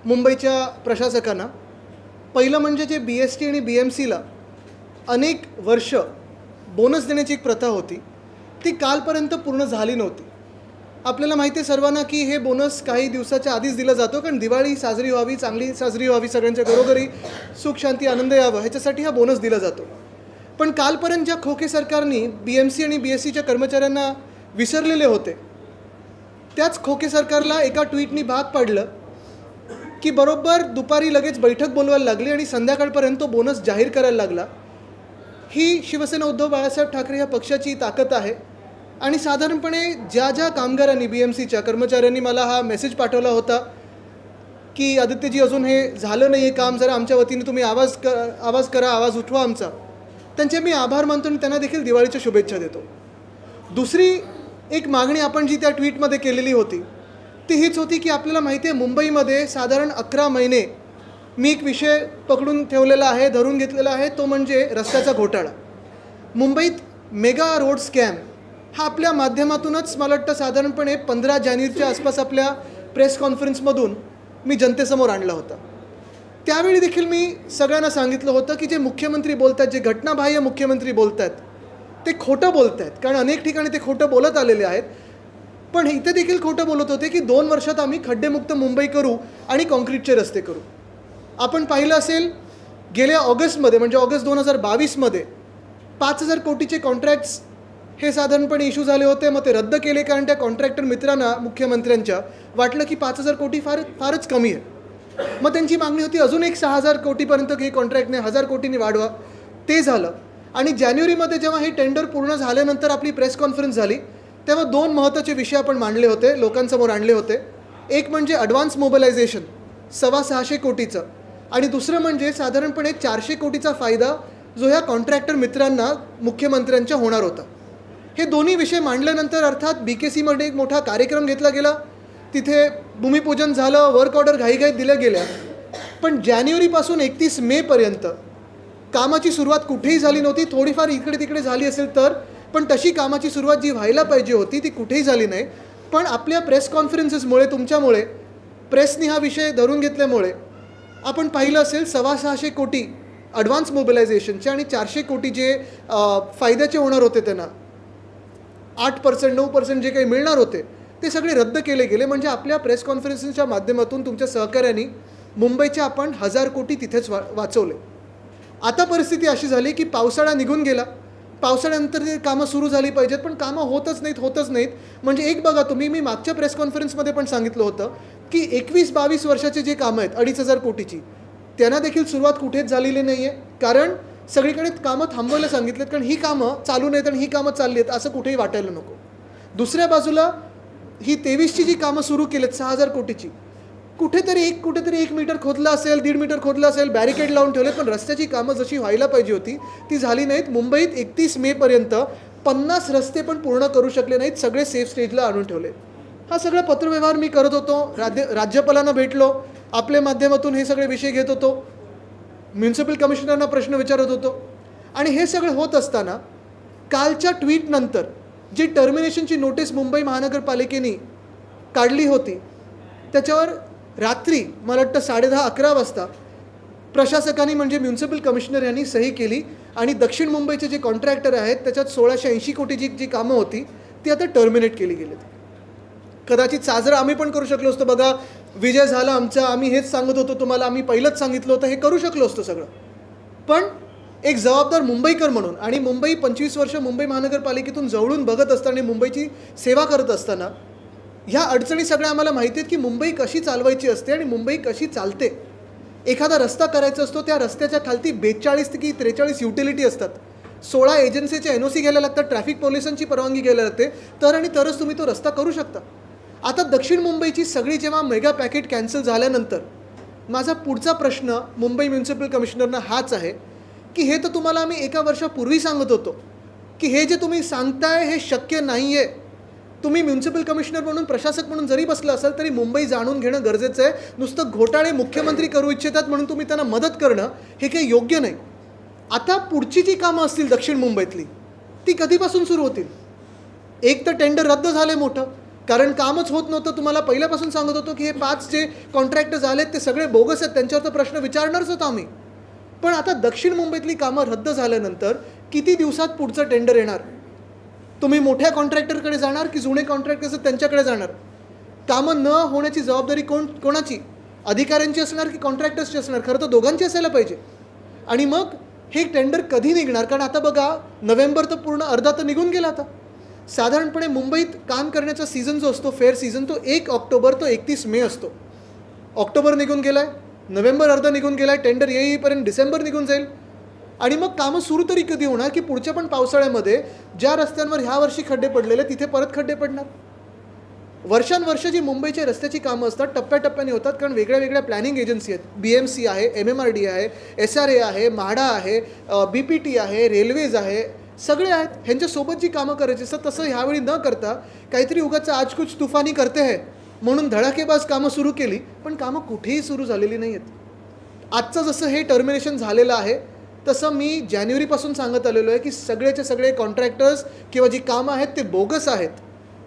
मुंबईच्या प्रशासकांना. पहिलं म्हणजे जे BST आणि BMCला अनेक वर्ष बोनस देण्याची एक प्रथा होती, ती कालपर्यंत पूर्ण झाली नव्हती. आपल्याला माहिती आहे सर्वांना की हे बोनस काही दिवसाच्या आधीच दिला जातो, कारण दिवाळी साजरी व्हावी, चांगली साजरी व्हावी, सगळ्यांच्या घरोघरी सुख शांती आनंद यावं ह्याच्यासाठी हा बोनस दिला जातो. पण कालपर्यंत ज्या खोके सरकारने BMC आणि BSCच्या कर्मचाऱ्यांना विसरलेले होते, त्याच खोके सरकारला एका ट्विटनी भाग पाडलं की बरोबर दुपारी लगेच बैठक बोलवायला लागली आणि संध्याकाळपर्यंत तो बोनस जाहीर करायला लागला. ही शिवसेना उद्धव बाळासाहेब ठाकरे ह्या पक्षाची ताकद आहे. आणि साधारणपणे ज्या ज्या कामगारांनी BMCच्या कर्मचाऱ्यांनी मला हा मेसेज पाठवला होता की आदित्यजी अजून हे झालं नाही आहे काम, जरा आमच्या वतीने तुम्ही आवाज करा, आवाज उठवा आमचा, त्यांचे मी आभार मानतो आणि त्यांना देखील दिवाळीच्या शुभेच्छा देतो. दुसरी एक मागणी आपण जी त्या ट्विटमध्ये केलेली होती ती हीच होती की आपल्याला माहिती आहे मुंबईमध्ये साधारण 11 महिने मी एक विषय पकडून ठेवलेला आहे, धरून घेतलेला आहे, तो म्हणजे रस्त्याचा घोटाळा. मुंबईत मेगा रोड स्कॅम हा आपल्या माध्यमातूनच मला वाटतं साधारणपणे 15 जानेवारीच्या आसपास आपल्या प्रेस कॉन्फरन्समधून मी जनतेसमोर आणला होता. त्यावेळी देखील मी सगळ्यांना सांगितलं होतं की जे मुख्यमंत्री बोलत आहेत, जे घटनाबाह्य मुख्यमंत्री बोलत आहेत, ते खोटं बोलत आहेत. कारण अनेक ठिकाणी ते खोटं बोलत आलेले आहेत. पण इथे देखील खोटं बोलत होते की 2 वर्षात आम्ही खड्डेमुक्त मुंबई करू आणि कॉन्क्रीटचे रस्ते करू. आपण पाहिलं असेल गेल्या ऑगस्टमध्ये म्हणजे ऑगस्ट 2022मध्ये 5,000 कोटीचे कॉन्ट्रॅक्ट्स हे साधारणपणे इश्यू झाले होते. मग ते रद्द केले कारण त्या कॉन्ट्रॅक्टर मित्रांना मुख्यमंत्र्यांच्या वाटलं की 5,000 कोटी फारच कमी आहे. मग त्यांची मागणी होती अजून एक 6,000 कोटीपर्यंत हे कॉन्ट्रॅक्टने 1,000 कोटींनी वाढवा. ते झालं. आणि जानेवारीमध्ये जेव्हा हे टेंडर पूर्ण झाल्यानंतर आपली प्रेस कॉन्फरन्स झाली तेव्हा 2 महत्त्वाचे विषय आपण मांडले होते, लोकांसमोर आणले होते. एक म्हणजे ॲडव्हान्स मोबिलायझेशन 625 कोटीचं आणि दुसरं म्हणजे साधारणपणे 400 कोटीचा फायदा जो ह्या कॉन्ट्रॅक्टर मित्रांना मुख्यमंत्र्यांच्या होणार होता. हे दोन्ही विषय मांडल्यानंतर अर्थात BKCमध्ये एक मोठा कार्यक्रम घेतला गेला. तिथे भूमिपूजन झालं, वर्क ऑर्डर घाईघाईत दिल्या गेल्या. पण जानेवारीपासून 31 मेपर्यंत कामाची सुरुवात कुठेही झाली नव्हती. थोडीफार इकडे तिकडे झाली असेल तर, पण तशी कामाची सुरुवात जी व्हायला पाहिजे होती ती कुठेही झाली नाही. पण आपल्या प्रेस कॉन्फरन्सेसमुळे, तुमच्यामुळे, प्रेसनी हा विषय धरून घेतल्यामुळे आपण पाहिलं असेल 625 कोटी ॲडव्हान्स मोबिलायझेशनचे आणि 400 कोटी जे फायद्याचे होणार होते त्यांना 8% 9% जे काही मिळणार होते ते सगळे रद्द केले गेले. म्हणजे आपल्या प्रेस कॉन्फरन्सेसच्या माध्यमातून तुमच्या सहकार्याने मुंबईचे आपण 1,000 कोटी तिथेच वाचवले. आता परिस्थिती अशी झाली की पावसाळा निघून गेला. पावसाळ्यानंतर ते कामं सुरू झाली पाहिजेत, पण कामं होतच नाहीत. म्हणजे एक बघा तुम्ही, मी मागच्या प्रेस कॉन्फरन्समध्ये पण सांगितलं होतं की 21-22 वर्षाचे जे कामं आहेत 2,500 कोटीची, त्यांना देखील सुरुवात कुठेच झालेली नाही आहे. कारण सगळीकडे कामं थांबवायला सांगितलेत, कारण ही कामं चालू नाहीत आणि ही कामं चालली आहेत असं कुठेही वाटायला नको. दुसऱ्या बाजूला ही 23ची जी कामं सुरू केलीत 6,000 कोटीची, कुठेतरी 1 मीटर खोदलं असेल, 1.5 मीटर खोदलं असेल, बॅरिकेड लावून ठेवले, पण रस्त्याची कामं जशी व्हायला पाहिजे होती ती झाली नाहीत. मुंबईत 31 मेपर्यंत 50 रस्ते पण पूर्ण करू शकले नाहीत, सगळे सेफ स्टेजला आणून ठेवले. हा सगळा पत्रव्यवहार मी करत होतो, राज्यपालांना भेटलो, आपल्या माध्यमातून हे सगळे विषय घेत होतो, म्युन्सिपल कमिशनरना प्रश्न विचारत होतो. आणि हे सगळं होत असताना कालच्या ट्विटनंतर जी टर्मिनेशनची नोटीस मुंबई महानगरपालिकेने काढली होती त्याच्यावर रात्री मला वाटतं 10:30-11 वाजता प्रशासकांनी म्हणजे म्युन्सिपल कमिशनर यांनी सही केली आणि दक्षिण मुंबईचे जे कॉन्ट्रॅक्टर आहेत त्याच्यात 1,680 कोटीची जी कामं होती ती आता टर्मिनेट केली गेलीत. कदाचित साजरा आम्ही पण करू शकलो असतो. बघा विजय झाला आमचा, आम्ही हेच सांगत होतो तुम्हाला, आम्ही पहिलंच सांगितलं होतं, हे करू शकलो असतो सगळं. पण एक जबाबदार मुंबईकर म्हणून आणि मुंबई 25 वर्ष मुंबई महानगरपालिकेतून जवळून बघत असताना, मुंबईची सेवा करत असताना ह्या अडचणी सगळ्या आम्हाला माहिती आहेत की मुंबई कशी चालवायची असते आणि मुंबई कशी चालते. एखादा रस्ता करायचा असतो, त्या रस्त्याच्या खालती 42 की 43 युटिलिटी असतात, 16 एजन्सीचे NOC घ्यायला लागतात, ट्रॅफिक पोलिसांची परवानगी घ्यायला लागते, तरच तुम्ही तो रस्ता करू शकता. आता दक्षिण मुंबईची सगळी जेव्हा मेगा पॅकेट कॅन्सल झाल्यानंतर माझा पुढचा प्रश्न मुंबई म्युन्सिपल कमिशनरना हाच आहे की हे तर तुम्हाला आम्ही 1 वर्षापूर्वी सांगत होतो की हे जे तुम्ही सांगताय हे शक्य नाही आहे. तुम्ही म्युन्सिपल कमिशनर म्हणून, प्रशासक म्हणून जरी बसला असाल तरी मुंबई जाणून घेणं गरजेचं आहे. नुसतं घोटाळे मुख्यमंत्री करू इच्छितात म्हणून तुम्ही त्यांना मदत करणं हे काही योग्य नाही. आता पुढची जी कामं असतील दक्षिण मुंबईतली ती कधीपासून सुरू होतील? एक तर टेंडर रद्द झाले मोठं, कारण कामच होत नव्हतं. तुम्हाला पहिल्यापासून सांगत होतो की हे 5 जे कॉन्ट्रॅक्टर झालेत ते सगळे बोगस आहेत, त्यांच्यावर तर प्रश्न विचारणारच होतो आम्ही. पण आता दक्षिण मुंबईतली कामं रद्द झाल्यानंतर किती दिवसात पुढचं टेंडर येणार? तुम्ही मोठ्या कॉन्ट्रॅक्टरकडे जाणार की जुने कॉन्ट्रॅक्टर्स त्यांच्याकडे जाणार? कामं न होण्याची जबाबदारी कोणाची? अधिकाऱ्यांची असणार की कॉन्ट्रॅक्टर्सची असणार? खरं तर दोघांची असायला पाहिजे. आणि मग हे टेंडर कधी निघणार? कारण आता बघा, नोव्हेंबर तर पूर्ण अर्धा तर निघून गेला. आता साधारणपणे मुंबईत काम करण्याचा सीझन जो असतो, फेअर सीझन, तो 1 ऑक्टोबर तो 31 मे असतो. ऑक्टोबर निघून गेला आहे, नोव्हेंबर अर्धा निघून गेला आहे, टेंडर येईपर्यंत डिसेंबर निघून जाईल. आणि मग कामं सुरू तरी कधी होणार की पुढच्या पण पावसाळ्यामध्ये ज्या रस्त्यांवर ह्या वर्षी खड्डे पडलेले तिथे परत खड्डे पडणार? वर्षानुवर्ष जी मुंबईच्या रस्त्याची कामं असतात टप्प्याटप्प्याने होतात, कारण वेगळ्या वेगळ्या प्लॅनिंग एजन्सी आहेत. BMC आहे, MMRD आहे, SRA आहे, म्हाडा आहे, BPT आहे, रेल्वेज आहे, सगळे आहेत. ह्यांच्यासोबत जी कामं करायची असतात तसं ह्यावेळी न करता काहीतरी उगाच आज कुछ तुफानी करते आहे म्हणून धडाकेबाज कामं सुरू केली, पण कामं कुठेही सुरू झालेली नाही आहेत. आजचं जसं हे टर्मिनेशन झालेलं आहे तसं मी जानेवारीपासून सांगत आलेलो आहे की सगळेचे सगळे कॉन्ट्रॅक्टर्स किंवा जी कामं आहेत ते बोगस आहेत.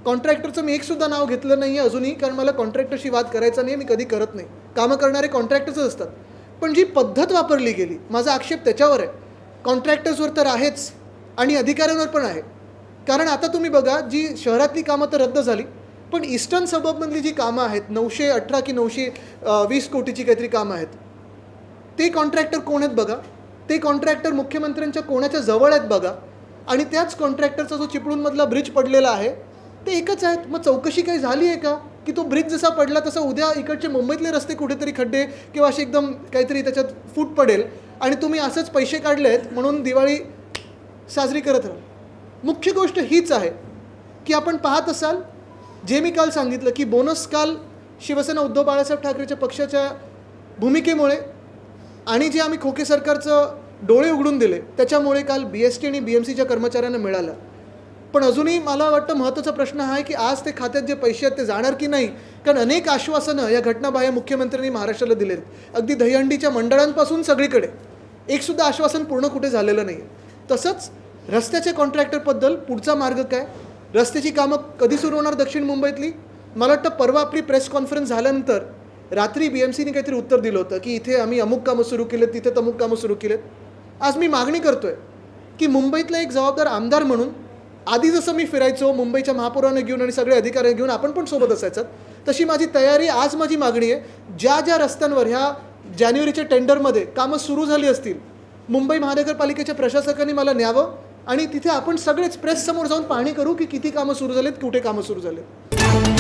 कॉन्ट्रॅक्टरचं मी एकसुद्धा नाव घेतलं नाही आहे अजूनही, कारण मला कॉन्ट्रॅक्टरशी वाद करायचा नाही, मी कधी करत नाही. कामं करणारे कॉन्ट्रॅक्टर्सच असतात. पण जी पद्धत वापरली गेली, माझा आक्षेप त्याच्यावर आहे. कॉन्ट्रॅक्टर्सवर तर आहेच आणि अधिकाऱ्यांवर पण आहे. कारण आता तुम्ही बघा, जी शहरातली कामं तर रद्द झाली, पण ईस्टर्न सबअर्बमधली जी कामं आहेत, 918 की 920 कोटीची काहीतरी कामं आहेत, ते कॉन्ट्रॅक्टर कोण आहेत बघा. ते कॉन्ट्रॅक्टर मुख्यमंत्र्यांच्या कोणाच्या जवळ आहेत बघा. आणि त्याच कॉन्ट्रॅक्टरचा जो चिपळूणमधला ब्रिज पडलेला आहे ते एकच आहेत. मग चौकशी काही झाली आहे का की तो ब्रिज जसा पडला तसा उद्या इकडचे मुंबईतले रस्ते कुठेतरी खड्डे किंवा असे एकदम काहीतरी त्याच्यात फूट पडेल आणि तुम्ही असंच पैसे काढले आहेत म्हणून दिवाळी साजरी करत राहा? मुख्य गोष्ट हीच आहे की आपण पाहत असाल, जे मी काल सांगितलं की बोनस काल शिवसेना उद्धव बाळासाहेब ठाकरेच्या पक्षाच्या भूमिकेमुळे आणि जे आम्ही खोके सरकारचं डोळे उघडून दिले त्याच्यामुळे काल BST आणि BMCच्या कर्मचाऱ्यांना मिळालं. पण अजूनही मला वाटतं महत्त्वाचा प्रश्न हा आहे की आज ते खात्यात जे पैसे आहेत ते जाणार की नाही. कारण अनेक आश्वासनं या घटनाबाह्य मुख्यमंत्र्यांनी महाराष्ट्राला दिलेत. अगदी दहीहंडीच्या मंडळांपासून सगळीकडे एकसुद्धा आश्वासन पूर्ण कुठे झालेलं नाही आहे. तसंच रस्त्याच्या कॉन्ट्रॅक्टरबद्दल पुढचा मार्ग काय? रस्त्याची कामं कधी सुरू होणार दक्षिण मुंबईतली? मला वाटतं परवा आपली प्रेस कॉन्फरन्स झाल्यानंतर रात्री BMCने काहीतरी उत्तर दिलं होतं की इथे आम्ही अमुक कामं सुरू केलेत, तिथे तमुक कामं सुरू केलेत. आज मी मागणी करतो आहे की मुंबईतला एक जबाबदार आमदार म्हणून आधी जसं मी फिरायचो मुंबईच्या महापौरांना घेऊन आणि सगळे अधिकारी घेऊन आपण पण सोबत असायचं, तशी माझी तयारी, आज माझी मागणी आहे, ज्या ज्या रस्त्यांवर ह्या जानेवारीच्या टेंडरमध्ये कामं सुरू झाली असतील मुंबई महानगरपालिकेच्या प्रशासकांनी मला न्यावं आणि तिथे आपण सगळेच प्रेससमोर जाऊन पाहणी करू की किती कामं सुरू झालेत, कुठे कामं सुरू झालेत.